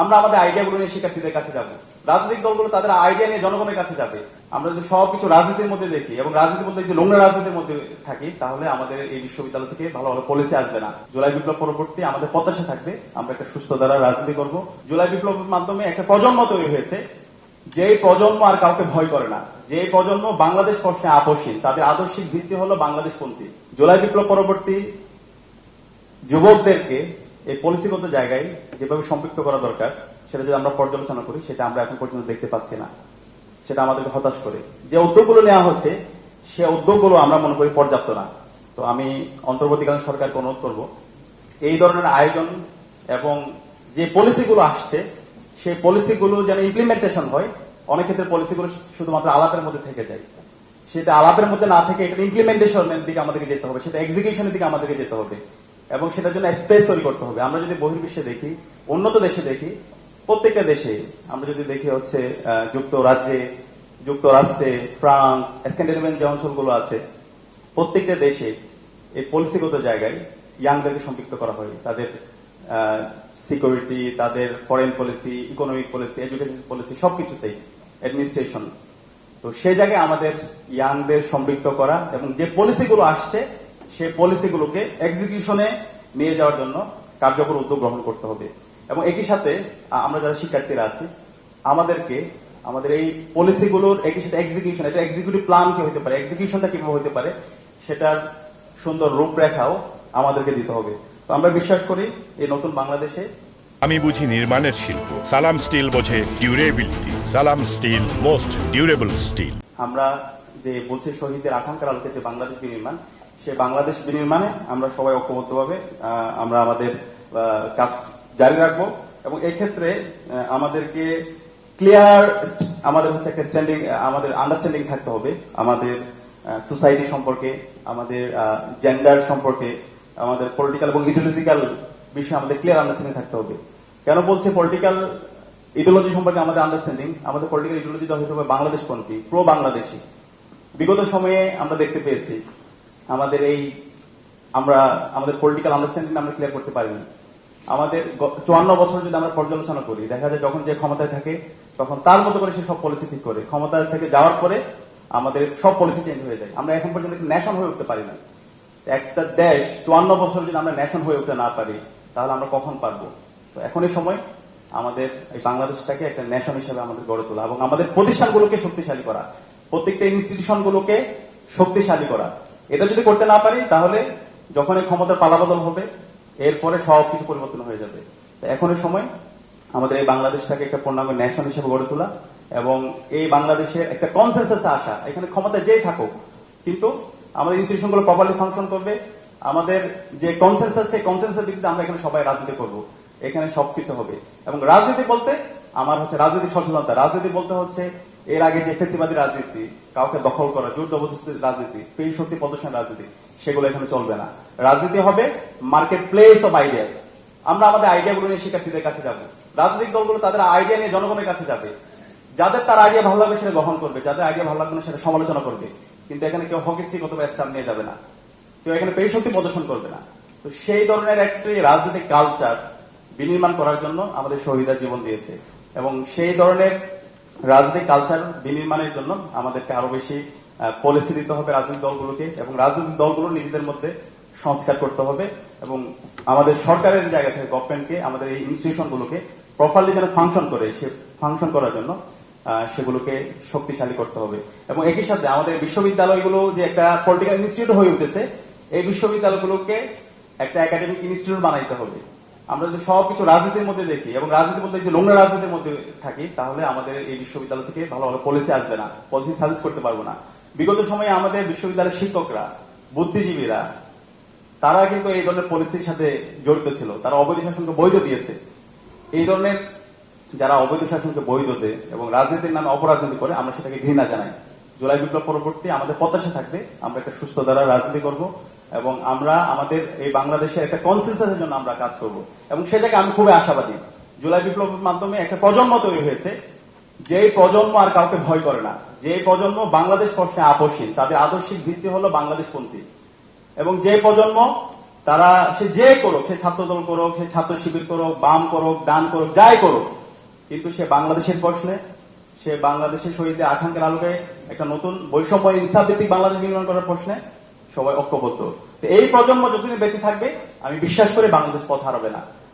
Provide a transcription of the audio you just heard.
আমরা আমাদের আইডিয়াগুলো নিয়ে শিক্ষার্থীদের কাছে যাব, রাজনৈতিক দলগুলো তাদের আইডিয়া নিয়ে জনগণের কাছে যাবে। আমরা যদি সবকিছু রাজনীতির মধ্যে দেখি এবং রাজনীতি বলতে যে নোংরা রাজনীতির মধ্যে থাকি, তাহলে আমাদের এই বিশ্ববিদ্যালয় থেকে ভালো ভালো পলিসি আসবে না। জুলাই বিপ্লব পরবর্তী আমাদের প্রত্যাশা থাকবে আমরা একটা সুস্থ ধারা রাজনীতি করব। জুলাই বিপ্লবের মাধ্যমে একটা প্রজন্ম তৈরি হয়েছে, যে প্রজন্ম আর কাউকে ভয় করে না, যে প্রজন্ম বাংলাদেশ প্রশ্নে আপসহীন, তাদের আদর্শিক ভিত্তি হলো বাংলাদেশপন্থী। জুলাই বিপ্লব পরবর্তী যুবকদেরকে এই পলিসিগত জায়গায় যেভাবে সম্পৃক্ত করা দরকার, সেটা যদি আমরা পর্যালোচনা করি, সেটা আমরা এখন পর্যন্ত দেখতে পাচ্ছি না। সেটা আমাদেরকে হতাশ করে। যে উদ্যোগগুলো নেওয়া হচ্ছে, সে উদ্যোগগুলো আমরা মনে করি পর্যাপ্ত না। তো আমি অন্তর্বর্তীকালীন সরকারকে অনুরোধ করব, এই ধরনের আয়োজন এবং যে পলিসিগুলো আসছে, সেই পলিসিগুলো যেন ইমপ্লিমেন্টেশন হয়। অনেক ক্ষেত্রে পলিসিগুলো শুধুমাত্র আলাপের মধ্যে থেকে যায়, সেটা আলাপের মধ্যে না থেকে এটা ইমপ্লিমেন্টেশনের দিকে আমাদেরকে যেতে হবে, সেটা এক্সিকিউশনের দিকে আমাদেরকে যেতে হবে এবং সেটার জন্য স্পেস তৈরি করতে হবে। আমরা যদি বহির্বিশ্বে দেখি, উন্নত দেশে দেখি, প্রত্যেকটা দেশে আমরা যদি দেখি হচ্ছে যুক্তরাষ্ট্রে, ফ্রান্স, স্ক্যান্ডিনেভিয়ান যে অঞ্চলগুলো আছে, প্রত্যেকটা দেশে এই পলিসিগত জায়গায় ইয়াংদেরকে সম্পৃক্ত করা হয়। তাদের সিকিউরিটি, তাদের foreign policy, economic policy, education policy, সবকিছুতেই, অ্যাডমিনিস্ট্রেশন। তো সেই জায়গায় আমাদের ইয়াংদের সম্পৃক্ত করা এবং যে পলিসিগুলো আসছে, সেই পলিসিগুলোকে এক্সিকিউশনে নিয়ে যাওয়ার জন্য কার্যকর উদ্যোগ গ্রহণ করতে হবে। এবং একই সাথে আমরা যারা শিক্ষার্থীরা আছি, আমাদের এই পলিসিগুলোর একই সাথে এক্সিকিউশন, এটা এক্সিকিউটিভ প্ল্যান কি হতে পারে, এক্সিকিউশনটা কিভাবে হতে পারে, সেটার সুন্দর রূপরেখাও আমাদেরকে দিতে হবে। তো আমরা বিশ্বাস করি এই নতুন বাংলাদেশে আমি বুঝি নির্মাণের শিল্প, সালাম স্টিল বোঝে ডিউরেবিলিটি। সালাম স্টিল, মোস্ট ডিউরেবল স্টিল। আমরা যে বলছি শহীদদের আকাঙ্ক্ষার আলোকে যে বাংলাদেশ বিনির্মাণ, সেই বাংলাদেশ বিনির্মাণে আমরা সবাই ঐক্যবদ্ধভাবে আমরা আমাদের কাজ জারি রাখবো। এবং এই ক্ষেত্রে আমাদেরকে ক্লিয়ার আমাদের হচ্ছে একটা আমাদের আন্ডারস্ট্যান্ডিং থাকতে হবে, আমাদের সোসাইটি সম্পর্কে, আমাদের জেন্ডার সম্পর্কে, আমাদের পলিটিক্যাল এবং ইডিওলজিক্যাল বিষয়ে আমাদের ক্লিয়ার আন্ডারস্ট্যান্ডিং থাকতে হবে। কেন বলছে পলিটিক্যাল ইডিওলজি সম্পর্কে আমাদের আন্ডারস্ট্যান্ডিং? আমাদের পলিটিক্যাল ইডিওলজিটা হতে হবে বাংলাদেশপন্থী, প্রো বাংলাদেশী। বিগত সময়ে আমরা দেখতে পেয়েছি আমাদের পলিটিক্যাল আন্ডারস্ট্যান্ডিং আমরা ক্লিয়ার করতে পারিনি। আমাদের 54 বছর যদি আমরা পর্যালোচনা করি, দেখা যায় যখন যে ক্ষমতায় থাকে তখন তার মতো করে সে সব পলিসি ঠিক করে, ক্ষমতায় থেকে যাওয়ার পরে আমাদের সব পলিসি চেঞ্জ হয়ে যায়। আমরা এখন পর্যন্ত ন্যাশন হয়ে উঠতে পারি না। একটা দেশ 54 বছর যদি আমরা ন্যাশন হয়ে উঠতে না পারি, তাহলে আমরা কখন পারবো? তো এখনই সময় আমাদের এই বাংলাদেশটাকে একটা ন্যাশন হিসেবে আমাদের গড়ে তোলা এবং আমাদের প্রতিষ্ঠানগুলোকে শক্তিশালী করা, প্রত্যেকটা ইনস্টিটিউশনগুলোকে শক্তিশালী করা। এটা যদি করতে না পারি, তাহলে যখন এই ক্ষমতার পালাবদল হবে, এরপরে সবকিছু পরিবর্তন হয়ে যাবে। এখনই সময় আমাদের এই বাংলাদেশটাকে একটা পূর্ণাঙ্গ ন্যাশন হিসেবে গড়ে তোলা এবং এই বাংলাদেশের একটা কনসেনসাসে আসা। এখানে ক্ষমতা যেই থাকুক, কিন্তু আমাদের ইনস্টিটিউশনগুলো প্রপারলি ফাংশন করবে। আমাদের যে কনসেনসাস, সেই কনসেনসাসের ভিত্তিতে আমরা এখানে সবাই রাজনীতি করব, এখানে সবকিছু হবে। এবং রাজনীতি বলতে আমার হচ্ছে রাজনৈতিক সচেতনতা। রাজনীতি বলতে হচ্ছে এর আগে যে ফেসিবাদী রাজনীতি, কাউকে দখল করা, জোর জবরদস্তির রাজনীতি, পেই শক্তি প্রদর্শন রাজনীতি, সেগুলো এখানে চলবে না। রাজনীতি হবে মার্কেট প্লেস অফ আইডিয়াস। আমরা আমাদের আইডিয়াগুলো নিয়ে শিক্ষার্থীদের কাছে যাব, রাজনৈতিক দলগুলো তাদের আইডিয়া নিয়ে জনগণের কাছে যাবে। যাদের তার আইডিয়া ভালো লাগবে সেটা গ্রহণ করবে, যাদের আইডিয়া ভালো লাগবে না সেটা সমালোচনা করবে। কিন্তু এখানে কেউ হকিস্টিক অথবা স্টাম্প নিয়ে যাবে না, কেউ এখানে পেই শক্তি প্রদর্শন করবে না। তো সেই ধরনের একটি রাজনৈতিক কালচার বিনির্মাণ করার জন্য আমাদের শহীদরা জীবন দিয়েছে এবং সেই ধরনের রাজনৈতিক কালচার বিনির্মাণের জন্য আমাদেরকে আরো বেশি পলিসি দিতে হবে রাজনৈতিক দলগুলোকে এবং রাজনৈতিক দলগুলো নিজেদের মধ্যে সংস্কার করতে হবে এবং আমাদের সরকারের জায়গা থেকে গভর্নমেন্টকে আমাদের এই ইনস্টিটিউশনগুলোকে প্রপারলি যেন ফাংশন করে, সে ফাংশন করার জন্য সেগুলোকে শক্তিশালী করতে হবে। এবং একই সাথে আমাদের বিশ্ববিদ্যালয়গুলো যে একটা পলিটিক্যাল ইনস্টিটিউট হয়ে উঠেছে, এই বিশ্ববিদ্যালয়গুলোকে একটা একাডেমিক ইনস্টিটিউট বানাইতে হবে। আমরা যদি সবকিছু রাজনীতির মধ্যে দেখি এবং রাজনীতি বলতে যে নোংরা রাজনীতির মধ্যে থাকি, তাহলে আমাদের এই বিশ্ববিদ্যালয় থেকে ভালো ভালো পলিসি আসবে না, পলিসি সাজেস্ট করতে পারবো না। বিগত সময়ে আমাদের বিশ্ববিদ্যালয়ের শিক্ষকরা, বুদ্ধিজীবীরা, তারা কিন্তু এই ধরনের পলিসির সাথে জড়িত ছিল, তারা অবৈধ শাসনকে বৈধ দিয়েছে। এই ধরনের যারা অবৈধ শাসনকে বৈধ দেয় এবং রাজনীতির নামে অপরাজনীতি করে, আমরা সেটাকে ঘৃণা জানাই। জুলাই বিপ্লব পরবর্তী আমাদের প্রত্যাশা থাকবে আমরা একটা সুস্থ ধারা রাজনীতি করব এবং আমরা আমাদের এই বাংলাদেশের একটা কনসেনসাসের জন্য আমরা কাজ করব এবং সেটাকে আমি খুবই আশাবাদী। জুলাই বিপ্লবের মাধ্যমে একটা প্রজন্ম তৈরি হয়েছে, যে প্রজন্ম আর কাউকে ভয় করে না, যে প্রজন্ম বাংলাদেশ প্রশ্নে আপসহীন, তাদের আদর্শিক ভিত্তি হলো বাংলাদেশপন্থী। এবং যে প্রজন্ম তারা সে যে করুক, সে ছাত্রদল করুক, সে ছাত্র শিবির করুক, বাম করুক, ডান করুক, যাই করুক, কিন্তু সে বাংলাদেশের প্রশ্নে, সে বাংলাদেশের শহীদদের আকাঙ্ক্ষার আলোকে একটা নতুন বৈষম্য ইনসাফ ভিত্তিক বাংলাদেশ নির্মাণ করার প্রশ্নে সবাই ঐক্যবদ্ধ। তো এই প্রজন্ম যতদিন বেঁচে থাকবে আমি বিশ্বাস করি বাংলাদেশ পথ হারাবে না।